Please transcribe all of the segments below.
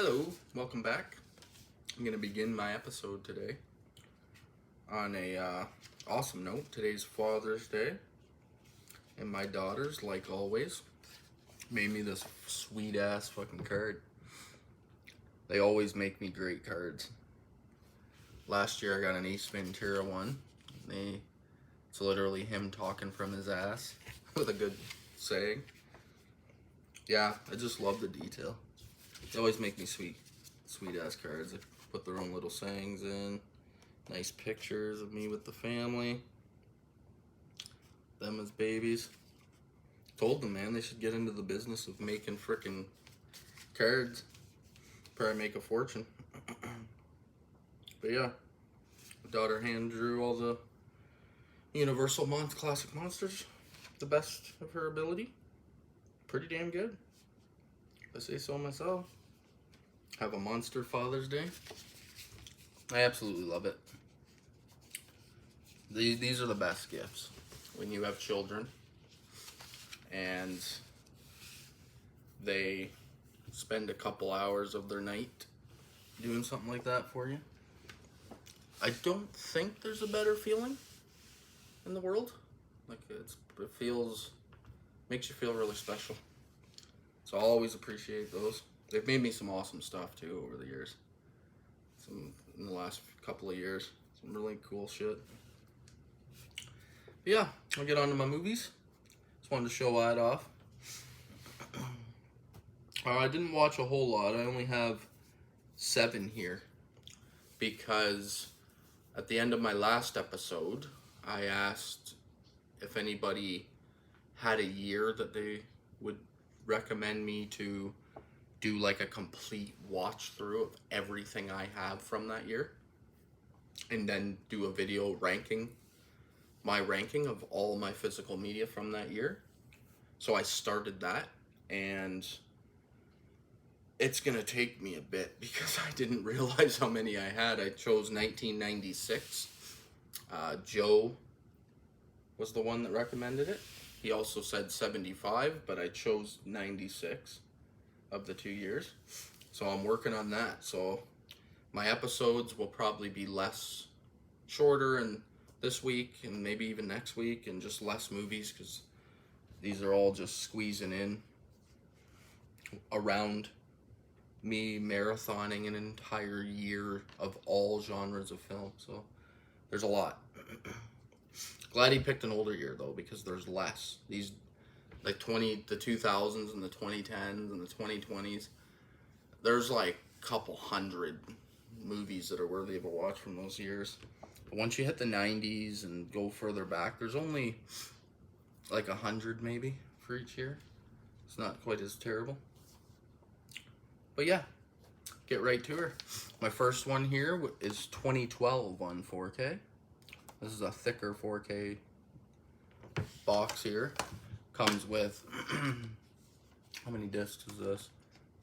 Hello, welcome back. I'm going to begin my episode today on a awesome note. Today's Father's Day, and my daughters, like always, made me this sweet ass fucking card. They always make me great cards. Last year I got an Ace Ventura one. It's literally him talking from his ass with a good saying. Yeah, I just love the detail. They always make me sweet ass cards. They put their own little sayings in. Nice pictures of me with the family. Them as babies. Told them, man, they should get into the business of making frickin' cards. Probably make a fortune. But yeah, my daughter hand drew all the Universal Classic Monsters, the best of her ability. Pretty damn good, if I say so myself. Have a monster Father's Day. I absolutely love it. These are the best gifts when you have children and they spend a couple hours of their night doing something like that for you. I don't think there's a better feeling in the world. Like it makes you feel really special. So I'll always appreciate those. They've made me some awesome stuff too over the years. In the last couple of years, some really cool shit. But yeah, I'll get on to my movies. Just wanted to show that off. I didn't watch a whole lot. I only have 7 here because at the end of my last episode, I asked if anybody had a year that they would recommend me to do like a complete watch through of everything I have from that year, and then do a video ranking of all my physical media from that year. So I started that, and it's gonna take me a bit because I didn't realize how many I had. I chose 1996. Joe was the one that recommended it. He also said 75, but I chose 96 of the 2 years. So I'm working on that. So my episodes will probably be shorter and this week and maybe even next week, and just less movies because these are all just squeezing in around me marathoning an entire year of all genres of film. So there's a lot. Glad he picked an older year though, because there's less. These like the 2000s and the 2010s and the 2020s. There's like a couple hundred movies that are worthy of a watch from those years. But once you hit the 90s and go further back, there's only like 100 maybe for each year. It's not quite as terrible. But yeah, get right to her. My first one here is 2012 on 4K. This is a thicker 4K box here. Comes with, how many discs is this?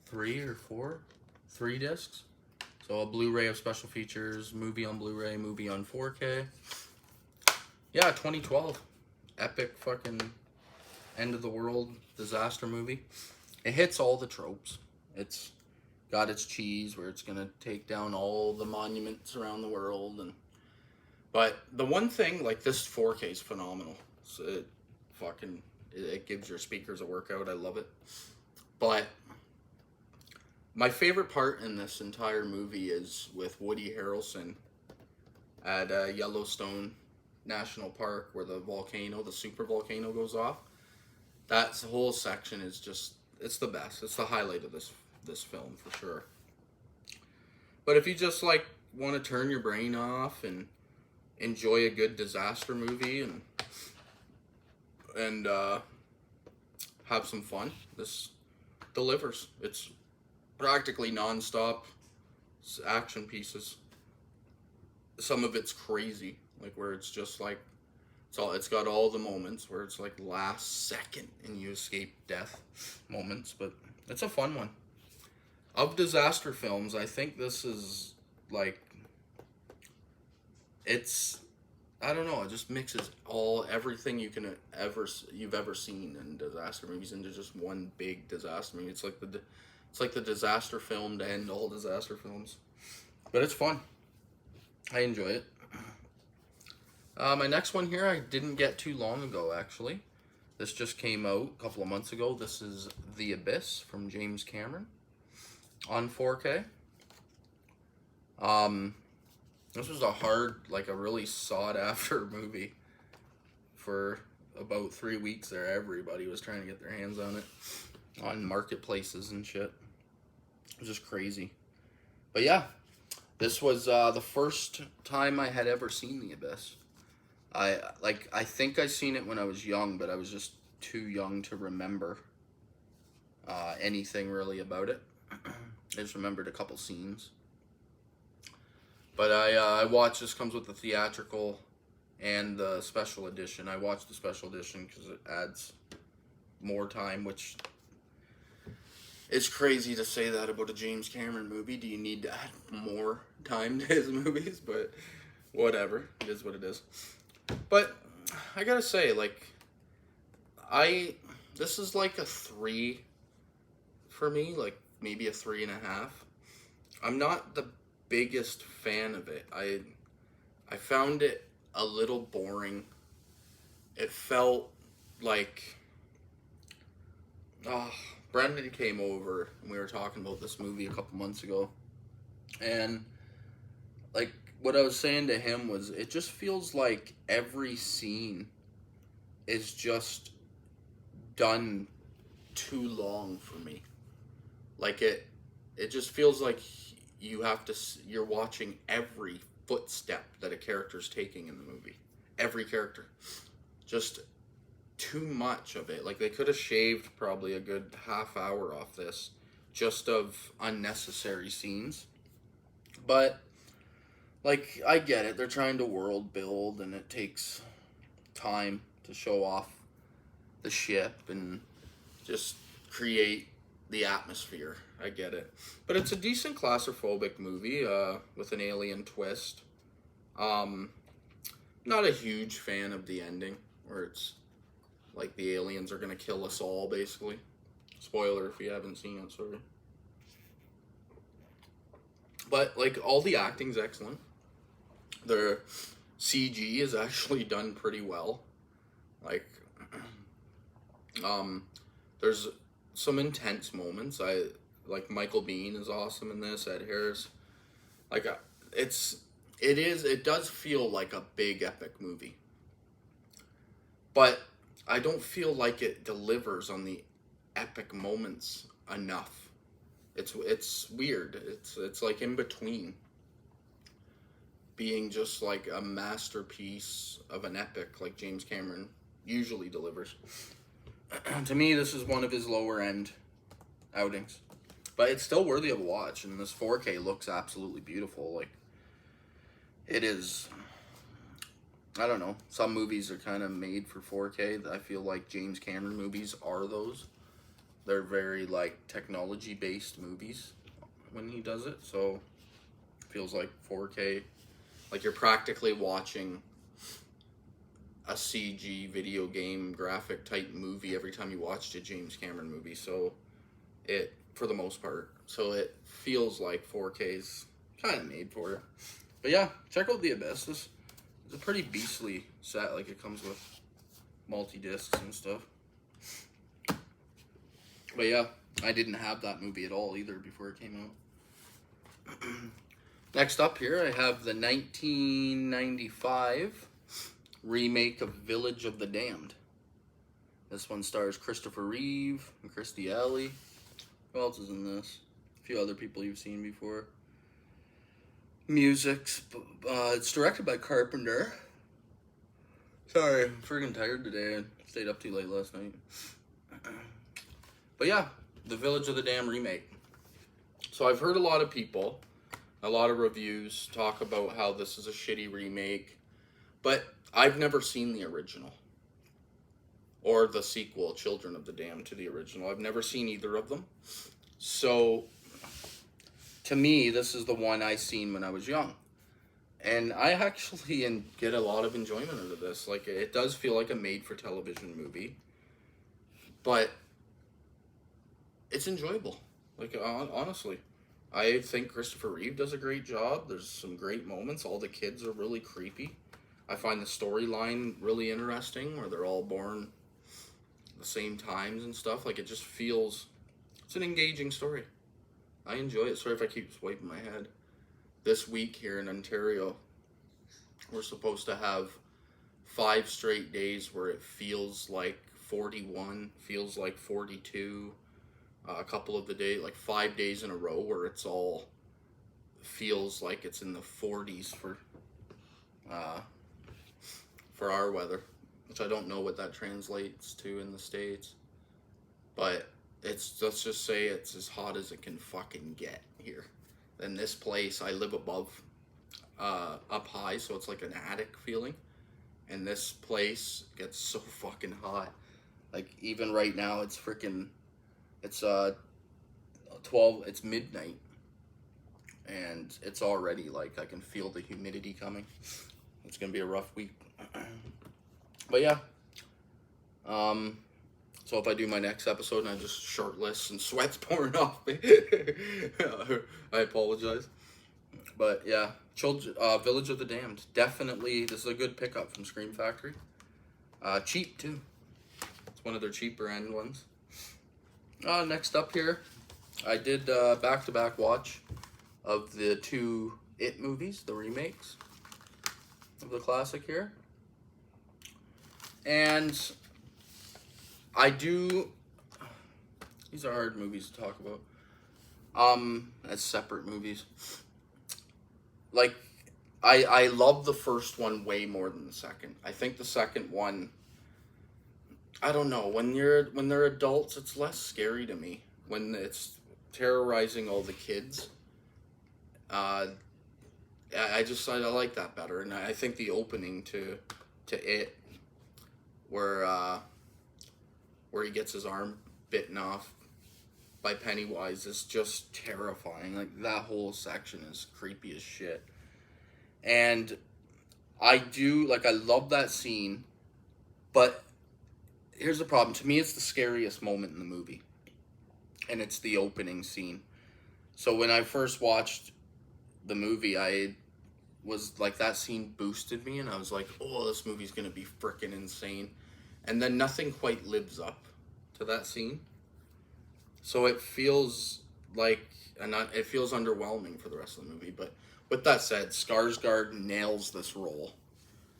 3 or 4? 3 discs. So a Blu-ray of special features, movie on Blu-ray, movie on 4K. Yeah, 2012. Epic fucking end of the world disaster movie. It hits all the tropes. It's got its cheese where it's gonna take down all the monuments around the world, but the one thing, like, this 4K is phenomenal. So it gives your speakers a workout. I love it. But my favorite part in this entire movie is with Woody Harrelson at Yellowstone National Park, where the super volcano goes off. That whole section is just, it's the best. It's the highlight of this film for sure. But if you just like want to turn your brain off and enjoy a good disaster movie and have some fun, this delivers. It's practically non-stop action pieces. Some of it's crazy, like where it's just like it's got all the moments where it's like last second and you escape death moments, but it's a fun one. Of disaster films, I think this is like, I don't know, it just mixes everything you've ever seen in disaster movies into just one big disaster movie. It's It's like the disaster film to end all disaster films. But it's fun. I enjoy it. My next one here I didn't get too long ago, actually. This just came out a couple of months ago. This is The Abyss from James Cameron on 4K. This was a really sought after movie for about 3 weeks there. Everybody was trying to get their hands on it on marketplaces and shit. It was just crazy. But yeah, this was the first time I had ever seen The Abyss. I think I seen it when I was young, but I was just too young to remember anything really about it. I just remembered a couple scenes. But I watched, this comes with the theatrical and the special edition. I watched the special edition because it adds more time, which is crazy to say that about a James Cameron movie. Do you need to add more time to his movies? But whatever, it is what it is. But I gotta say, like, this is like a 3 for me, like maybe a 3.5. I'm not the biggest fan of it. I found it a little boring. It felt like, Brendan came over and we were talking about this movie a couple months ago, and like what I was saying to him was, it just feels like every scene is just done too long for me. Like it just feels like you're watching every footstep that a character's taking in the movie. Every character. Just too much of it. Like, they could have shaved probably a good half hour off this just of unnecessary scenes. But, like, I get it. They're trying to world build, and it takes time to show off the ship and just create the atmosphere. I get it. But it's a decent claustrophobic movie with an alien twist. Not a huge fan of the ending, where it's like the aliens are gonna kill us all, basically. Spoiler if you haven't seen it, sorry. But, like, all the acting's excellent. The CG is actually done pretty well. Like, there's some intense moments. Like, Michael Biehn is awesome in this, Ed Harris. Like, it does feel like a big epic movie. But I don't feel like it delivers on the epic moments enough. It's weird. It's like in between being just like a masterpiece of an epic like James Cameron usually delivers. To me, this is one of his lower end outings. But it's still worthy of a watch, and this 4K looks absolutely beautiful. Like, it is, I don't know, some movies are kind of made for 4K. I feel like James Cameron movies are those. They're very, like, technology-based movies when he does it, so it feels like 4K, like you're practically watching a CG video game graphic type movie every time you watched a James Cameron movie, so it, for the most part, so it feels like 4K's kind of made for it. But yeah, check out The Abyss. It's a pretty beastly set. Like, it comes with multi-discs and stuff. But yeah, I didn't have that movie at all either before it came out. Next up here, I have the 1995 remake of Village of the Damned. This one stars Christopher Reeve and Kirstie Alley. Who else is in this? A few other people you've seen before. It's directed by Carpenter. Sorry, I'm freaking tired today. I stayed up too late last night. But yeah, the Village of the Damned remake. So I've heard a lot of people, a lot of reviews talk about how this is a shitty remake, but I've never seen the original or the sequel, Children of the Damned, to the original. I've never seen either of them. So to me, this is the one I seen when I was young. And I actually get a lot of enjoyment out of this. Like, it does feel like a made-for-television movie, but it's enjoyable. Like, honestly, I think Christopher Reeve does a great job. There's some great moments. All the kids are really creepy. I find the storyline really interesting, where they're all born the same times and stuff. Like, it just feels, it's an engaging story. I enjoy it. Sorry if I keep swiping my head. This week here in Ontario, we're supposed to have 5 straight days where it feels like 41, feels like 42. A couple of the days, like 5 days in a row, where it's all feels like it's in the 40s uh, for our weather, which I don't know what that translates to in the States, but it's, let's just say it's as hot as it can fucking get here. In this place, I live above, up high, so it's like an attic feeling, and this place gets so fucking hot. Like, even right now, it's freaking, it's 12, it's midnight, and it's already like I can feel the humidity coming. It's gonna be a rough week. But yeah, so if I do my next episode and I'm just shirtless and sweat's pouring off me, I apologize. But yeah, Village of the Damned, definitely, this is a good pickup from Scream Factory. Cheap too. It's one of their cheaper end ones. Next up here, I did back-to-back watch of the 2 It movies, the remakes of the classic here. And these are hard movies to talk about, as separate movies. Like, I love the first one way more than the second. I think the second one, I don't know, when they're adults, it's less scary to me. When it's terrorizing all the kids, I like that better. And I think the opening to It, where he gets his arm bitten off by Pennywise, is just terrifying. Like, that whole section is creepy as shit. And I love that scene, but here's the problem. To me, it's the scariest moment in the movie, and it's the opening scene. So when I first watched the movie, I was like, that scene boosted me, and I was like, oh, this movie's gonna be freaking insane. And then nothing quite lives up to that scene. So it feels like, it feels underwhelming for the rest of the movie. But with that said, Skarsgård nails this role.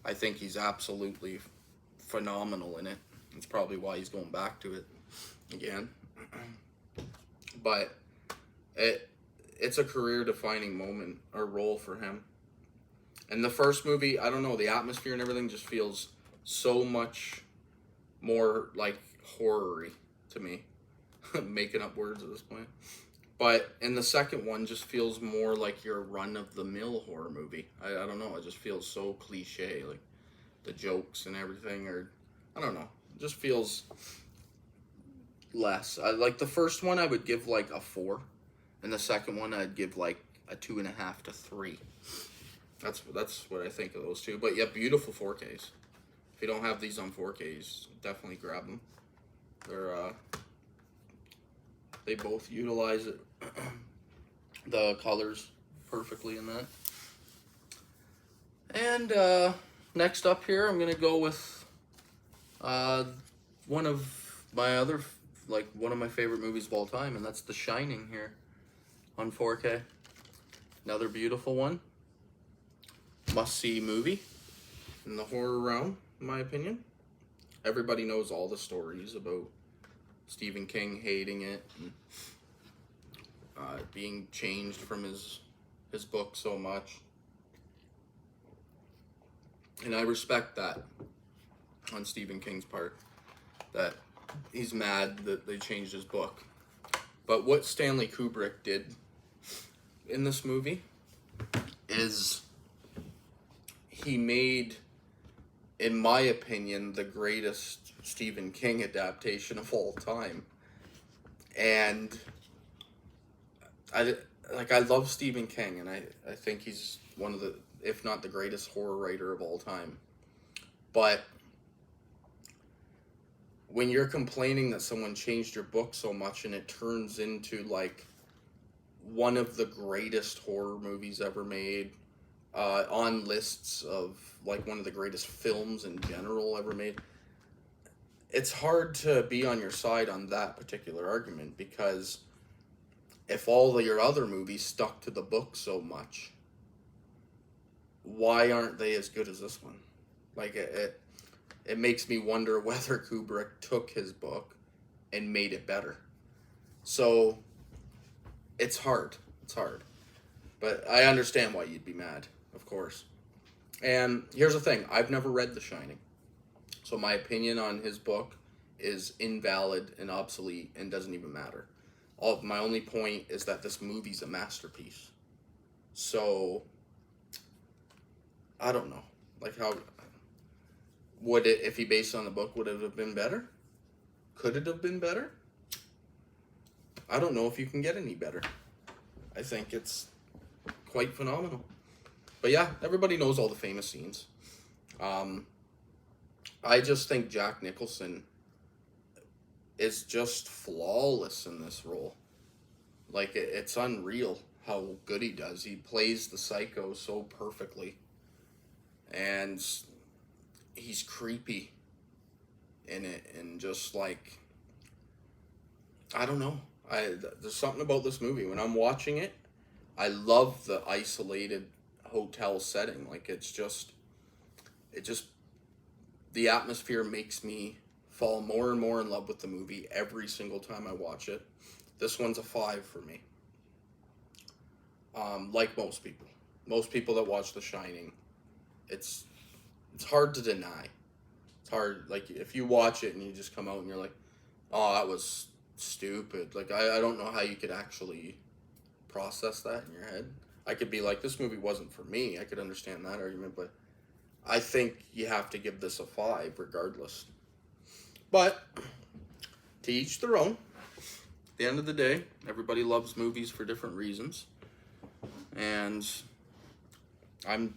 I think he's absolutely phenomenal in it. It's probably why he's going back to it again. But it's a career-defining moment or role for him. And the first movie, I don't know, the atmosphere and everything just feels so much more like horror-y to me. Making up words at this point. But in the second one, just feels more like your run-of-the-mill horror movie. I don't know, it just feels so cliche. Like, the jokes and everything are, I don't know, it just feels less. Like, the first one I would give like a 4, and the second one I'd give like a 2.5 to 3. That's what I think of those two. But yeah, beautiful 4Ks. If you don't have these on 4Ks, definitely grab them. They both utilize it, the colors perfectly in that. And next up here, I'm gonna go with one of my favorite movies of all time, and that's The Shining here on 4K. Another beautiful one. Must-see movie in the horror realm, in my opinion. Everybody knows all the stories about Stephen King hating it and being changed from his book so much. And I respect that on Stephen King's part, that he's mad that they changed his book. But what Stanley Kubrick did in this movie is he made, in my opinion, the greatest Stephen King adaptation of all time. And I love Stephen King, and I think he's one of the, if not the greatest horror writer of all time. But when you're complaining that someone changed your book so much and it turns into like one of the greatest horror movies ever made, on lists of like one of the greatest films in general ever made, it's hard to be on your side on that particular argument, because if all of your other movies stuck to the book so much, why aren't they as good as this one? Like it makes me wonder whether Kubrick took his book and made it better. So it's hard. It's hard. But I understand why you'd be mad, of course. And here's the thing, I've never read The Shining. So my opinion on his book is invalid and obsolete and doesn't even matter. My only point is that this movie's a masterpiece. So I don't know. Like, how would it, if he based it on the book, would it have been better? Could it have been better? I don't know if you can get any better. I think it's quite phenomenal. But yeah, everybody knows all the famous scenes. I just think Jack Nicholson is just flawless in this role. Like, it's unreal how good he does. He plays the psycho so perfectly. And he's creepy in it. And just like, I don't know. There's something about this movie. When I'm watching it, I love the isolated hotel setting. Like, the atmosphere makes me fall more and more in love with the movie every single time I watch it. This one's a 5 for me. Like most people that watch The Shining, it's hard to deny. It's hard, like, if you watch it and you just come out and you're like, oh, that was stupid. Like, I don't know how you could actually process that in your head. I could be like, this movie wasn't for me. I could understand that argument, but I think you have to give this a 5 regardless. But to each their own. At the end of the day, everybody loves movies for different reasons. And I'm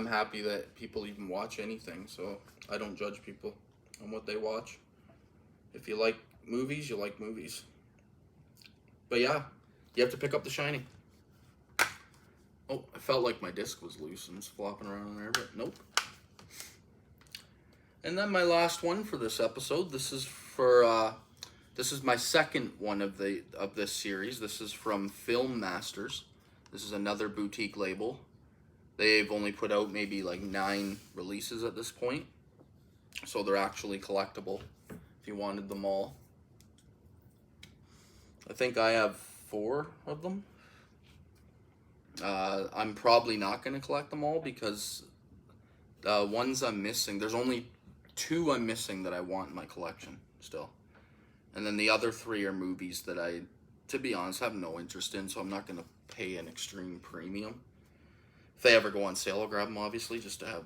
happy that people even watch anything, so I don't judge people on what they watch. If you like movies, you like movies. But yeah, you have to pick up The Shining. Oh, I felt like my disc was loose and was flopping around in there, but nope. And then my last one for this episode. This is my second one of this series. This is from Film Masters. This is another boutique label. They've only put out maybe like 9 releases at this point, so they're actually collectible if you wanted them all. I think I have 4 of them. I'm probably not going to collect them all because the ones I'm missing, there's only 2 I'm missing that I want in my collection still. And then the other 3 are movies that I, to be honest, have no interest in, so I'm not going to pay an extreme premium. If they ever go on sale, I'll grab them, obviously, just to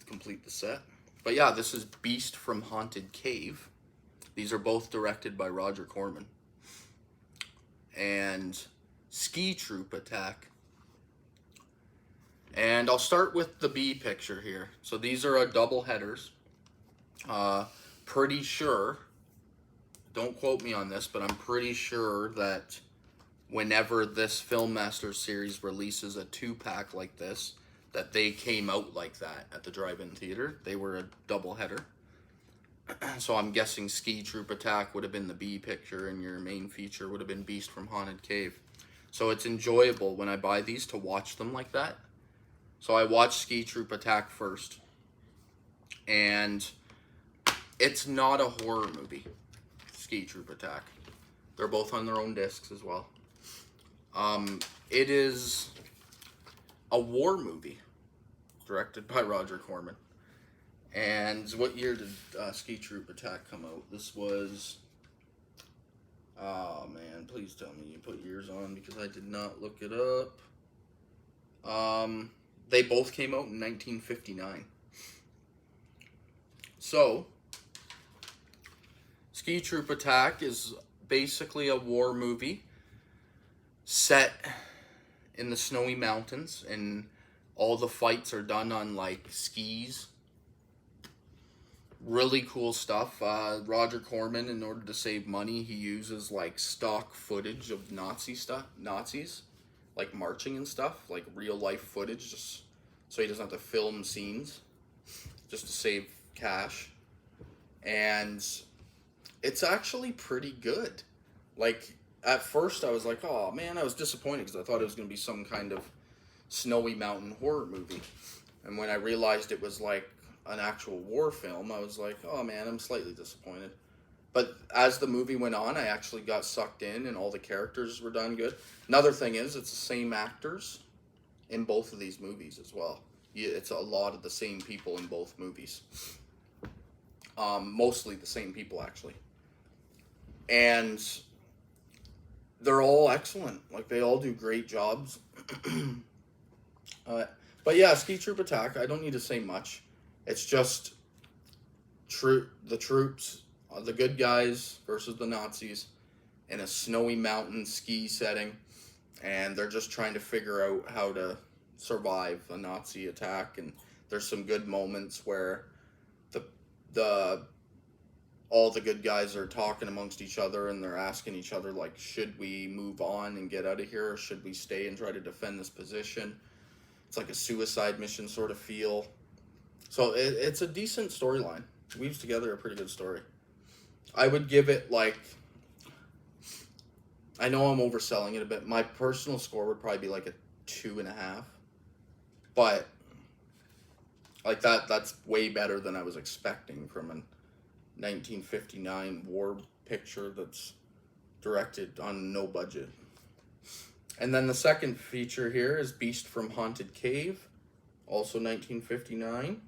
complete the set. But yeah, this is Beast from Haunted Cave. These are both directed by Roger Corman. And Ski Troop Attack. And I'll start with the B picture here. So these are double headers. Pretty sure, don't quote me on this, but I'm pretty sure that whenever this Film Masters series releases a 2-pack like this, that they came out like that at the drive-in theater. They were a double header. So I'm guessing Ski Troop Attack would have been the B picture, and your main feature would have been Beast from Haunted Cave. So it's enjoyable when I buy these to watch them like that. So I watched Ski Troop Attack first. And it's not a horror movie, Ski Troop Attack. They're both on their own discs as well. It is a war movie directed by Roger Corman. And what year did Ski Troop Attack come out? This was, oh man, please tell me you put years on because I did not look it up. They both came out in 1959. So, Ski Troop Attack is basically a war movie set in the snowy mountains, and all the fights are done on like skis. Really cool stuff. Roger Corman, in order to save money, he uses like stock footage of Nazis, like marching and stuff, like real life footage, just so he doesn't have to film scenes, just to save cash. And it's actually pretty good. Like, at first I was like, oh man, I was disappointed because I thought it was going to be some kind of snowy mountain horror movie. And when I realized it was like an actual war film, I was like, oh man, I'm slightly disappointed. But as the movie went on, I actually got sucked in and all the characters were done good. Another thing is, it's the same actors in both of these movies as well. Yeah, it's a lot of the same people in both movies. Mostly the same people, actually. And they're all excellent. Like, they all do great jobs. But yeah, Ski Troop Attack, I don't need to say much. It's just the troops, the good guys versus the Nazis in a snowy mountain ski setting, and they're just trying to figure out how to survive a Nazi attack. And there's some good moments where the all the good guys are talking amongst each other, and they're asking each other, like, should we move on and get out of here, or should we stay and try to defend this position? It's like a suicide mission sort of feel. So it's a decent storyline. It weaves together a pretty good story. I would give it, like, I know I'm overselling it a bit. My personal score would probably be like a 2.5. But like that's way better than I was expecting from a 1959 war picture that's directed on no budget. And then the second feature here is Beast from Haunted Cave, also 1959.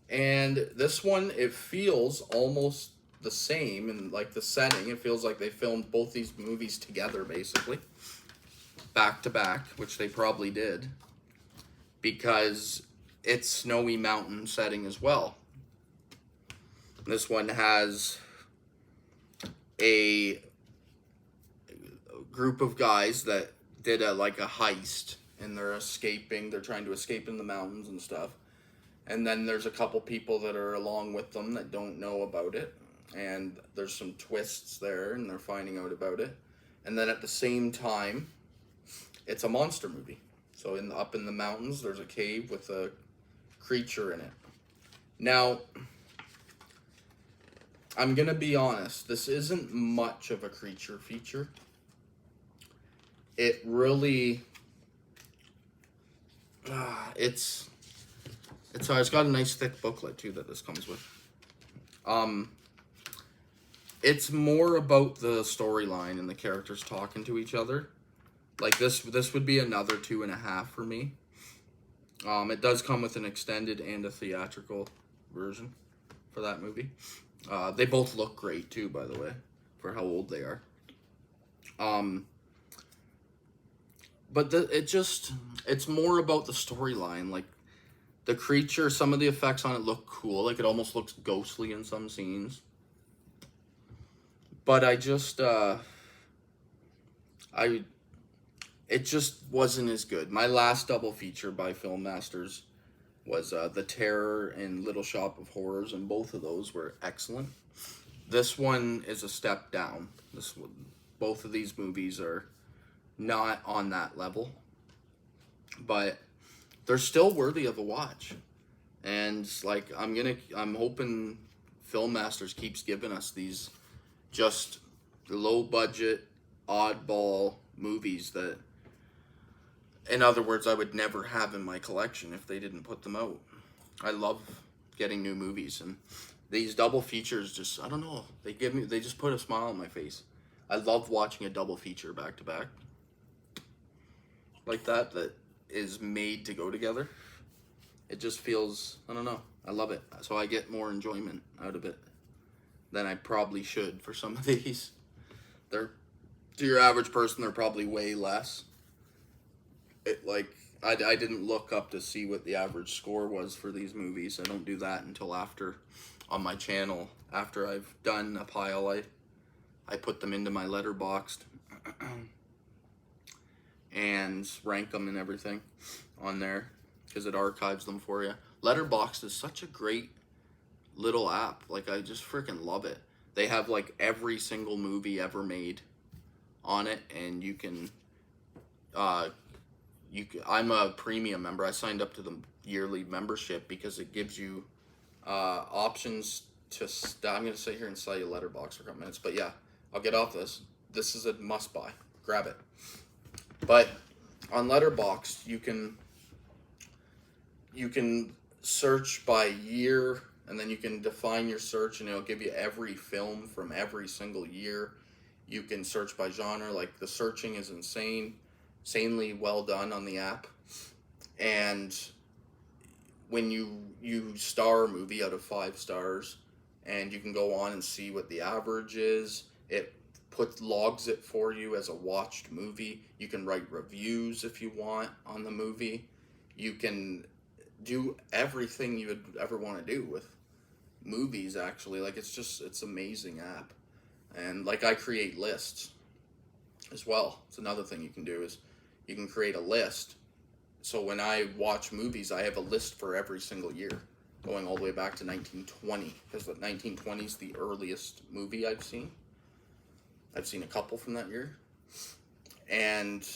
And this one, it feels almost the same in like the setting. It feels like they filmed both these movies together, basically, back to back, which they probably did, because it's snowy mountain setting as well. This one has a group of guys that did a heist, and they're trying to escape in the mountains and stuff. And then there's a couple people that are along with them that don't know about it, and there's some twists there, and they're finding out about it. And then at the same time, it's a monster movie. So up in the mountains, there's a cave with a creature in it. Now, I'm gonna be honest, this isn't much of a creature feature. It really, it's got a nice thick booklet too that this comes with. It's more about the storyline and the characters talking to each other. Like this would be another 2.5 for me. It does come with an extended and a theatrical version for that movie. They both look great too, by the way, for how old they are. But it's more about the storyline. Like, the creature, some of the effects on it look cool. Like, it almost looks ghostly in some scenes. But it just wasn't as good. My last double feature by Film Masters was The Terror and Little Shop of Horrors, and both of those were excellent. This one is a step down. Both of these movies are not on that level, but they're still worthy of a watch. And like, I'm hoping Film Masters keeps giving us these just low budget, oddball movies that, in other words, I would never have in my collection if they didn't put them out. I love getting new movies, and these double features just, I don't know, they just put a smile on my face. I love watching a double feature back to back like that is made to go together. It just feels, I don't know, I love it. So I get more enjoyment out of it than I probably should for some of these. To your average person, they're probably way less. I didn't look up to see what the average score was for these movies. I don't do that until after, on my channel, after I've done a pile. I put them into my Letterboxd and rank them and everything on there, because it archives them for you. Letterboxd is such a great little app. Like, I just freaking love it. They have like every single movie ever made on it, and you can I'm a premium member. I signed up to the yearly membership because it gives you options to I'm gonna sit here and sell you Letterboxd for a couple minutes, but yeah, I'll get off this. This is a must buy. Grab it. But on Letterboxd, you can search by year, and then you can define your search, and it'll give you every film from every single year. You can search by genre. Like, the searching is insanely well done on the app. And when you star a movie out of 5 stars, and you can go on and see what the average is. It logs it for you as a watched movie. You can write reviews if you want on the movie. You can do everything you would ever want to do with movies, actually. Like, it's amazing app. And like, I create lists as well. It's another thing you can do, is you can create a list. So when I watch movies, I have a list for every single year, going all the way back to 1920, because 1920 is the earliest movie I've seen. I've seen a couple from that year. And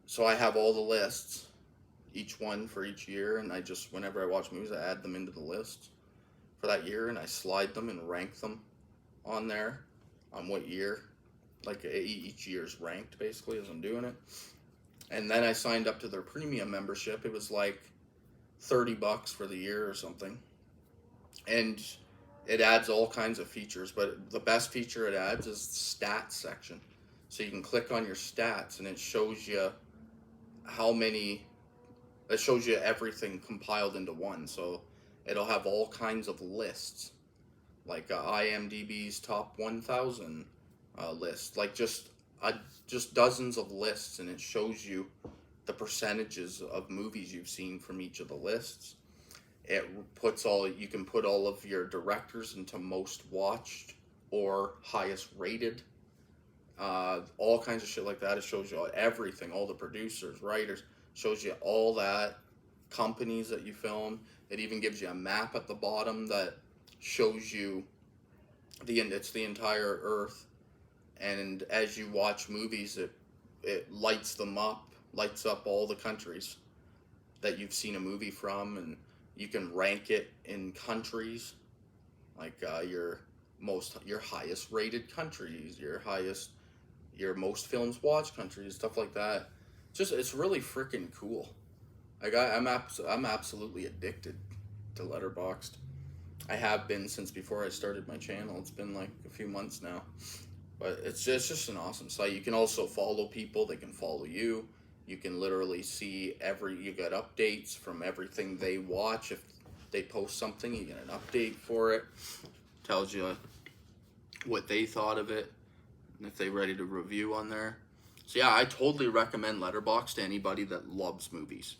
so I have all the lists, each one for each year, and I just, whenever I watch movies, I add them into the list for that year, and I slide them and rank them on there on what year. Like, each year's ranked, basically, as I'm doing it. And then I signed up to their premium membership. It was like $30 for the year or something. And it adds all kinds of features, but the best feature it adds is the stats section. So you can click on your stats, and it shows you it shows you everything compiled into one. So it'll have all kinds of lists, like IMDb's top 1,000 list, like just dozens of lists, and it shows you the percentages of movies you've seen from each of the lists. It puts you can put all of your directors into most watched or highest rated, all kinds of shit like that. It shows you everything, all the producers, writers, shows you all that, companies that you film. It even gives you a map at the bottom that shows you it's the entire Earth. And as you watch movies, it lights up all the countries that you've seen a movie from, and you can rank it in countries, like your highest rated countries, your most films watched countries, stuff like that. It's really freaking cool. Like, I'm absolutely addicted to Letterboxd. I have been since before I started my channel. It's been like a few months now. But it's just an awesome site. You can also follow people. They can follow you. You can literally see you got updates from everything they watch. If they post something, you get an update for it. Tells you what they thought of it, and if they're ready to review on there. So yeah, I totally recommend Letterboxd to anybody that loves movies.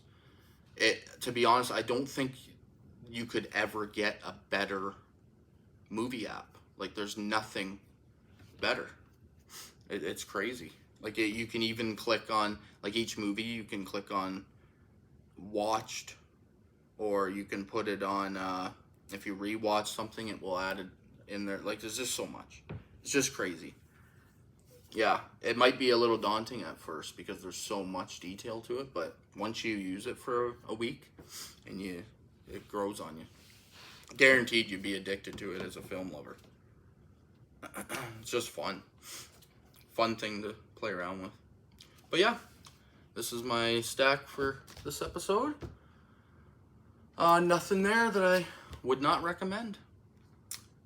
To be honest, I don't think you could ever get a better movie app. Like, there's nothing better. It's crazy. Like, you can even click on, like, each movie, you can click on watched, or you can put it on, if you rewatch something, it will add it in there. Like, there's just so much. It's just crazy. Yeah, it might be a little daunting at first because there's so much detail to it, but once you use it for a week, and it grows on you. Guaranteed you'd be addicted to it as a film lover. It's just fun thing to play around with. But yeah, this is my stack for this episode. Nothing there that I would not recommend.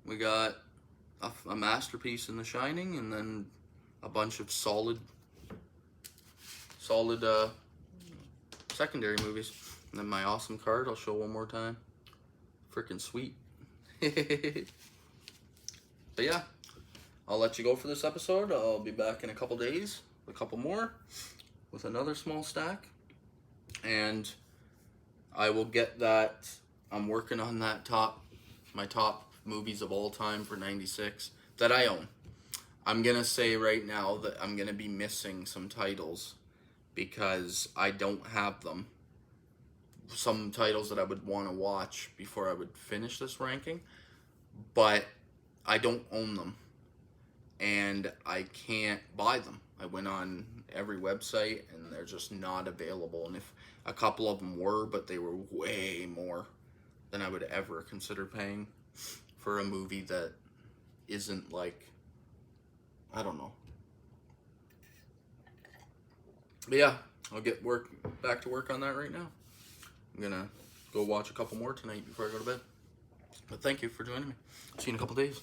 We got a masterpiece in The Shining, and then a bunch of solid secondary movies, and then my awesome card I'll show one more time. Freaking sweet. But yeah, I'll let you go for this episode. I'll be back in a couple days, a couple more, with another small stack. And I will get that. I'm working on my top movies of all time for 96 that I own. I'm going to say right now that I'm going to be missing some titles because I don't have them. Some titles that I would want to watch before I would finish this ranking. but I don't own them, and I can't buy them. I went on every website, and they're just not available. And if a couple of them were, but they were way more than I would ever consider paying for a movie that isn't like, I don't know. But yeah, I'll get back to work on that right now. I'm gonna go watch a couple more tonight before I go to bed. But thank you for joining me. See you in a couple days.